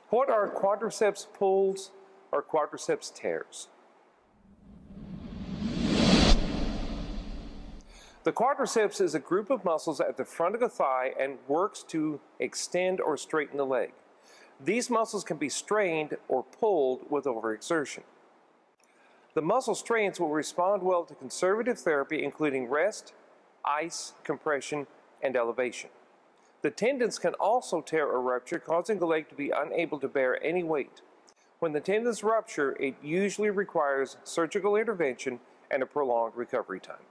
What are quadriceps pulls or quadriceps tears? The quadriceps is a group of muscles at the front of the thigh and works to extend or straighten the leg. These muscles can be strained or pulled with overexertion. The muscle strains will respond well to conservative therapy, including rest, ice, compression, and elevation. The tendons can also tear or rupture, causing the leg to be unable to bear any weight. When the tendons rupture, it usually requires surgical intervention and a prolonged recovery time.